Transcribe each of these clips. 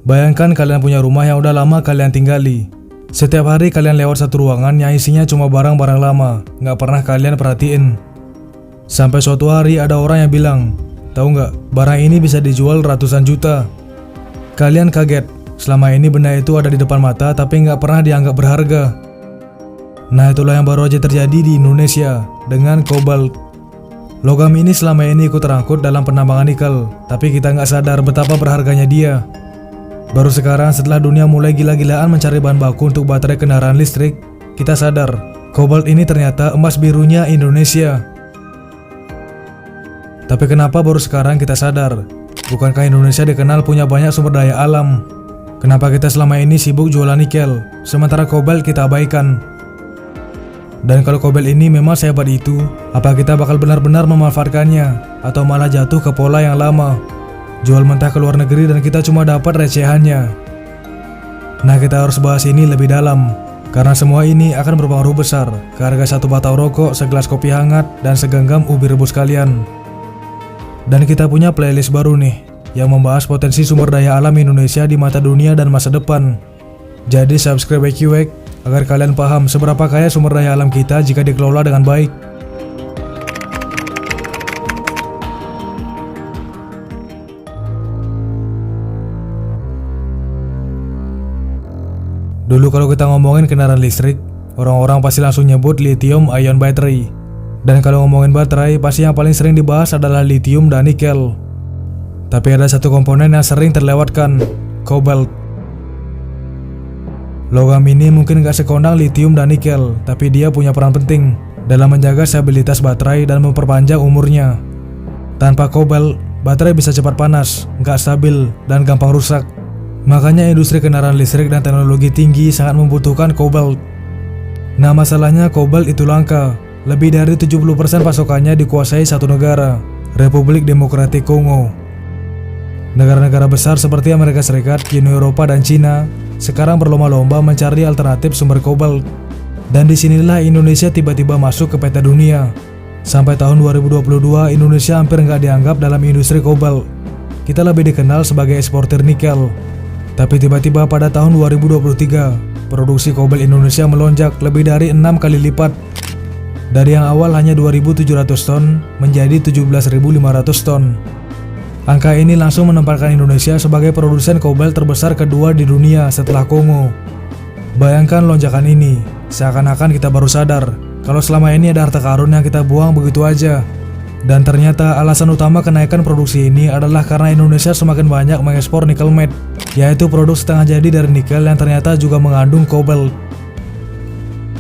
Bayangkan kalian punya rumah yang udah lama kalian tinggali. Setiap hari kalian lewat satu ruangan yang isinya cuma barang-barang lama, nggak pernah kalian perhatiin. Sampai suatu hari ada orang yang bilang, tahu nggak, barang ini bisa dijual ratusan juta. Kalian kaget, selama ini benda itu ada di depan mata tapi nggak pernah dianggap berharga. Nah itulah yang baru aja terjadi di Indonesia dengan kobalt. Logam ini selama ini ikut terangkut dalam penambangan nikel, tapi kita nggak sadar betapa berharganya dia. Baru sekarang setelah dunia mulai gila-gilaan mencari bahan baku untuk baterai kendaraan listrik, kita sadar, kobalt ini ternyata emas birunya Indonesia. Tapi kenapa baru sekarang kita sadar? Bukankah Indonesia dikenal punya banyak sumber daya alam? Kenapa kita selama ini sibuk jualan nikel, sementara kobalt kita abaikan? Dan kalau kobalt ini memang sehebat itu, apa kita bakal benar-benar memanfaatkannya? Atau malah jatuh ke pola yang lama? Jual mentah ke luar negeri dan kita cuma dapat recehannya. Nah kita harus bahas ini lebih dalam, karena semua ini akan berpengaruh besar ke harga satu batang rokok, segelas kopi hangat, dan segenggam ubi rebus kalian. Dan kita punya playlist baru nih, yang membahas potensi sumber daya alam Indonesia di mata dunia dan masa depan. Jadi subscribe IQWEK agar kalian paham seberapa kaya sumber daya alam kita jika dikelola dengan baik. Dulu kalau kita ngomongin kendaraan listrik, orang-orang pasti langsung nyebut lithium ion battery. Dan kalau ngomongin baterai, pasti yang paling sering dibahas adalah lithium dan nikel. Tapi ada satu komponen yang sering terlewatkan, kobalt. Logam ini mungkin gak sekondang lithium dan nikel, tapi dia punya peran penting dalam menjaga stabilitas baterai dan memperpanjang umurnya. Tanpa kobalt, baterai bisa cepat panas, gak stabil, dan gampang rusak. Makanya industri kendaraan listrik dan teknologi tinggi sangat membutuhkan kobalt. Nah masalahnya kobalt itu langka. Lebih dari 70% pasokannya dikuasai satu negara, Republik Demokratik Kongo. Negara-negara besar seperti Amerika Serikat, Uni Eropa, dan Cina sekarang berlomba-lomba mencari alternatif sumber kobalt. Dan disinilah Indonesia tiba-tiba masuk ke peta dunia. Sampai tahun 2022 Indonesia hampir nggak dianggap dalam industri kobalt. Kita lebih dikenal sebagai eksportir nikel. Tapi tiba-tiba pada tahun 2023, produksi kobalt Indonesia melonjak lebih dari 6 kali lipat. Dari yang awal hanya 2.700 ton menjadi 17.500 ton. Angka ini langsung menempatkan Indonesia sebagai produsen kobalt terbesar kedua di dunia setelah Kongo. Bayangkan lonjakan ini, seakan-akan kita baru sadar kalau selama ini ada harta karun yang kita buang begitu aja. Dan ternyata alasan utama kenaikan produksi ini adalah karena Indonesia semakin banyak mengekspor nikel matte, yaitu produk setengah jadi dari nikel yang ternyata juga mengandung kobalt.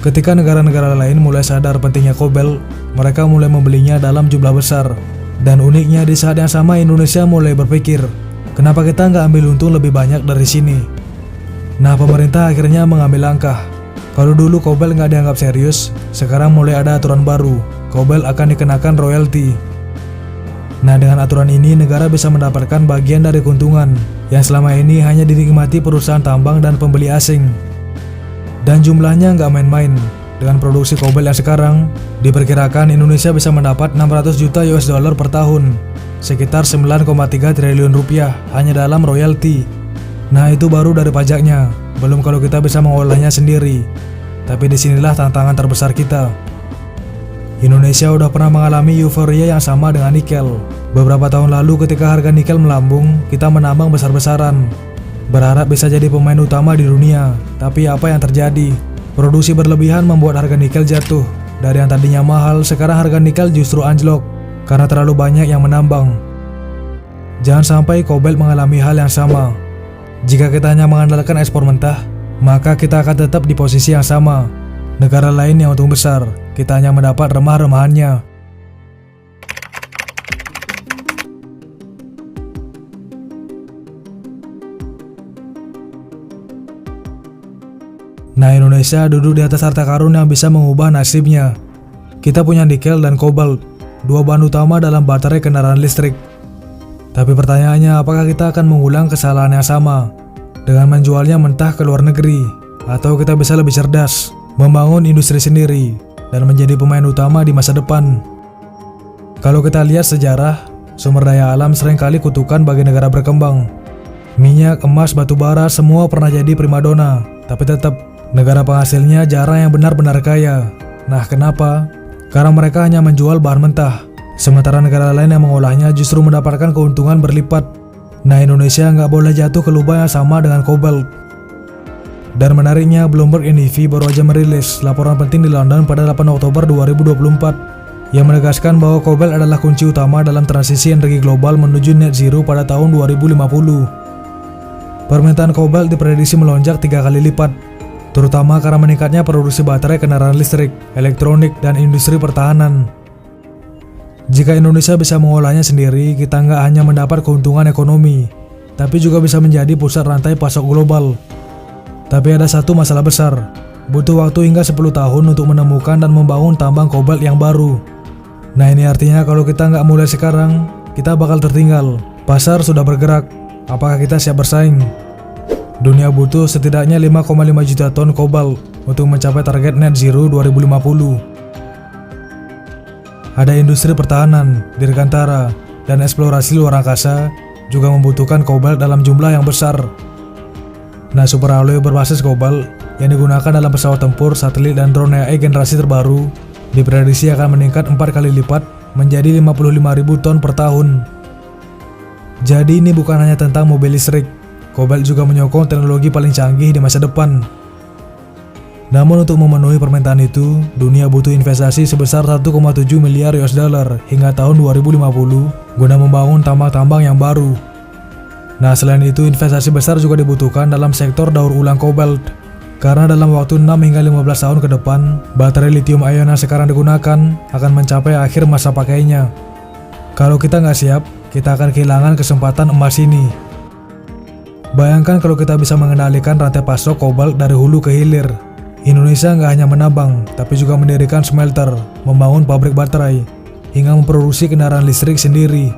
Ketika negara-negara lain mulai sadar pentingnya kobalt, mereka mulai membelinya dalam jumlah besar. Dan uniknya di saat yang sama Indonesia mulai berpikir, kenapa kita nggak ambil untung lebih banyak dari sini? Nah pemerintah akhirnya mengambil langkah. Kalau dulu kobalt nggak dianggap serius, sekarang mulai ada aturan baru, kobalt akan dikenakan royalti. Nah dengan aturan ini negara bisa mendapatkan bagian dari keuntungan yang selama ini hanya dinikmati perusahaan tambang dan pembeli asing. Dan jumlahnya nggak main-main. Dengan produksi kobalt yang sekarang, diperkirakan Indonesia bisa mendapat 600 juta US dollar per tahun, sekitar 9,3 triliun rupiah hanya dalam royalti. Nah itu baru dari pajaknya, belum kalau kita bisa mengolahnya sendiri. Tapi disinilah tantangan terbesar kita. Indonesia udah pernah mengalami euforia yang sama dengan nikel. Beberapa tahun lalu ketika harga nikel melambung, kita menambang besar-besaran, berharap bisa jadi pemain utama di dunia. Tapi apa yang terjadi? Produksi berlebihan membuat harga nikel jatuh. Dari yang tadinya mahal, sekarang harga nikel justru anjlok karena terlalu banyak yang menambang. Jangan sampai kobalt mengalami hal yang sama. Jika kita hanya mengandalkan ekspor mentah, maka kita akan tetap di posisi yang sama. Negara lain yang untung besar, kita hanya mendapat remah-remahannya. Nah Indonesia duduk di atas harta karun yang bisa mengubah nasibnya. Kita punya nikel dan kobalt, dua bahan utama dalam baterai kendaraan listrik. Tapi pertanyaannya, apakah kita akan mengulang kesalahan yang sama dengan menjualnya mentah ke luar negeri? Atau kita bisa lebih cerdas, membangun industri sendiri dan menjadi pemain utama di masa depan? Kalau kita lihat sejarah, sumber daya alam seringkali kutukan bagi negara berkembang. Minyak, emas, batu bara semua pernah jadi primadona, tapi tetap negara penghasilnya jarang yang benar-benar kaya. Nah kenapa? Karena mereka hanya menjual bahan mentah, sementara negara lain yang mengolahnya justru mendapatkan keuntungan berlipat. Nah Indonesia nggak boleh jatuh ke lubang yang sama dengan kobalt. Dan menariknya, Bloomberg NEV baru aja merilis laporan penting di London pada 8 Oktober 2024 yang menegaskan bahwa kobalt adalah kunci utama dalam transisi energi global menuju net zero pada tahun 2050. Permintaan kobalt diprediksi melonjak 3 kali lipat, terutama karena meningkatnya produksi baterai kendaraan listrik, elektronik, dan industri pertahanan. Jika Indonesia bisa mengolahnya sendiri, kita nggak hanya mendapat keuntungan ekonomi, tapi juga bisa menjadi pusat rantai pasok global. Tapi ada satu masalah besar, butuh waktu hingga 10 tahun untuk menemukan dan membangun tambang kobalt yang baru. Nah ini artinya kalau kita nggak mulai sekarang, kita bakal tertinggal. Pasar sudah bergerak, apakah kita siap bersaing? Dunia butuh setidaknya 5,5 juta ton kobalt untuk mencapai target net zero 2050. Ada industri pertahanan, dirgantara, dan eksplorasi luar angkasa juga membutuhkan kobalt dalam jumlah yang besar. Nah, superalloy berbasis kobalt yang digunakan dalam pesawat tempur, satelit, dan drone AI generasi terbaru diprediksi akan meningkat 4 kali lipat menjadi 55.000 ton per tahun. Jadi ini bukan hanya tentang mobil listrik, kobalt juga menyokong teknologi paling canggih di masa depan. Namun untuk memenuhi permintaan itu, dunia butuh investasi sebesar 1,7 miliar US dollar hingga tahun 2050 guna membangun tambang-tambang yang baru. Nah selain itu, investasi besar juga dibutuhkan dalam sektor daur ulang kobalt. Karena dalam waktu 6 hingga 15 tahun ke depan, baterai lithium ion yang sekarang digunakan akan mencapai akhir masa pakainya. Kalau kita nggak siap, kita akan kehilangan kesempatan emas ini. Bayangkan kalau kita bisa mengendalikan rantai pasok kobalt dari hulu ke hilir. Indonesia nggak hanya menambang, tapi juga mendirikan smelter, membangun pabrik baterai, hingga memproduksi kendaraan listrik sendiri.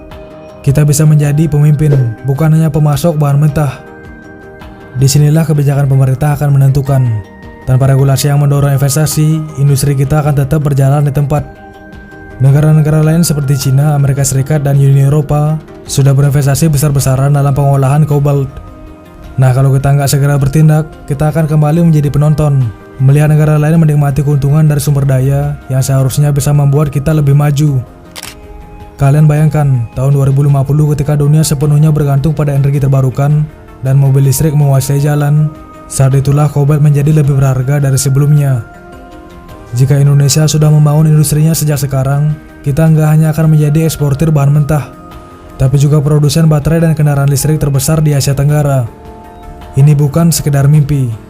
Kita bisa menjadi pemimpin, bukan hanya pemasok bahan mentah. Disinilah kebijakan pemerintah akan menentukan. Tanpa regulasi yang mendorong investasi, industri kita akan tetap berjalan di tempat. Negara-negara lain seperti China, Amerika Serikat, dan Uni Eropa sudah berinvestasi besar-besaran dalam pengolahan kobalt. Nah kalau kita nggak segera bertindak, kita akan kembali menjadi penonton, melihat negara lain menikmati keuntungan dari sumber daya yang seharusnya bisa membuat kita lebih maju. Kalian bayangkan, tahun 2050 ketika dunia sepenuhnya bergantung pada energi terbarukan dan mobil listrik menguasai jalan, saat itulah kobalt menjadi lebih berharga dari sebelumnya. Jika Indonesia sudah membangun industrinya sejak sekarang, kita nggak hanya akan menjadi eksportir bahan mentah, tapi juga produsen baterai dan kendaraan listrik terbesar di Asia Tenggara. Ini bukan sekedar mimpi.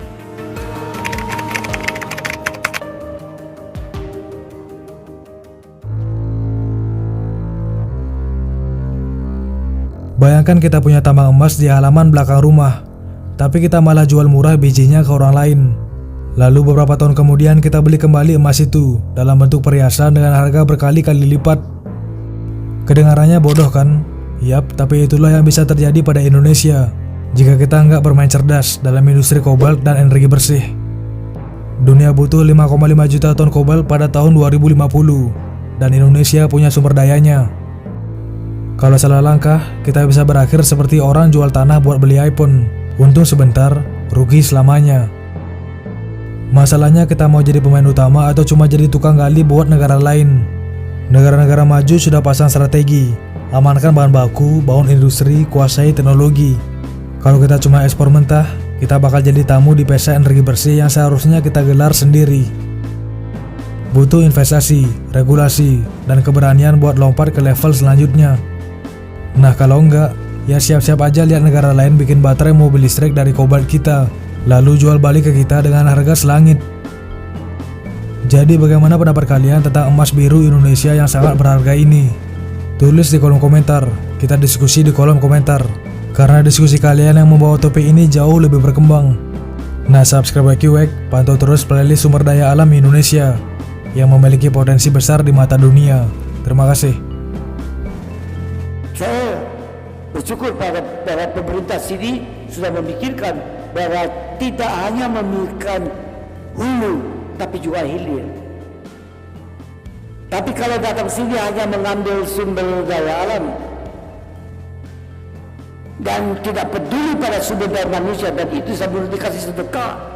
Bayangkan kita punya tambang emas di halaman belakang rumah, tapi kita malah jual murah bijinya ke orang lain. Lalu beberapa tahun kemudian kita beli kembali emas itu dalam bentuk perhiasan dengan harga berkali-kali lipat. Kedengarannya bodoh kan? Yap, tapi itulah yang bisa terjadi pada Indonesia jika kita nggak bermain cerdas dalam industri kobalt dan energi bersih. Dunia butuh 5,5 juta ton kobalt pada tahun 2050, dan Indonesia punya sumber dayanya. Kalau salah langkah, kita bisa berakhir seperti orang jual tanah buat beli iPhone. Untung sebentar, rugi selamanya. Masalahnya kita mau jadi pemain utama atau cuma jadi tukang gali buat negara lain. Negara-negara maju sudah pasang strategi, amankan bahan baku, bangun industri, kuasai teknologi. Kalau kita cuma ekspor mentah, kita bakal jadi tamu di pesta energi bersih yang seharusnya kita gelar sendiri. Butuh investasi, regulasi, dan keberanian buat lompat ke level selanjutnya. Nah kalau enggak, ya siap-siap aja lihat negara lain bikin baterai mobil listrik dari kobalt kita, lalu jual balik ke kita dengan harga selangit. Jadi bagaimana pendapat kalian tentang emas biru Indonesia yang sangat berharga ini? Tulis di kolom komentar, kita diskusi di kolom komentar. Karena diskusi kalian yang membawa topik ini jauh lebih berkembang. Nah subscribe QWEK, pantau terus playlist sumber daya alam Indonesia yang memiliki potensi besar di mata dunia. Terima kasih. Saya bersyukur pada pemerintah sini sudah memikirkan bahwa tidak hanya memikirkan hulu tapi juga hilir. Tapi kalau datang sini hanya mengambil sumber daya alam, dan tidak peduli pada sumber daya manusia, dan itu sambil dikasih sedekah.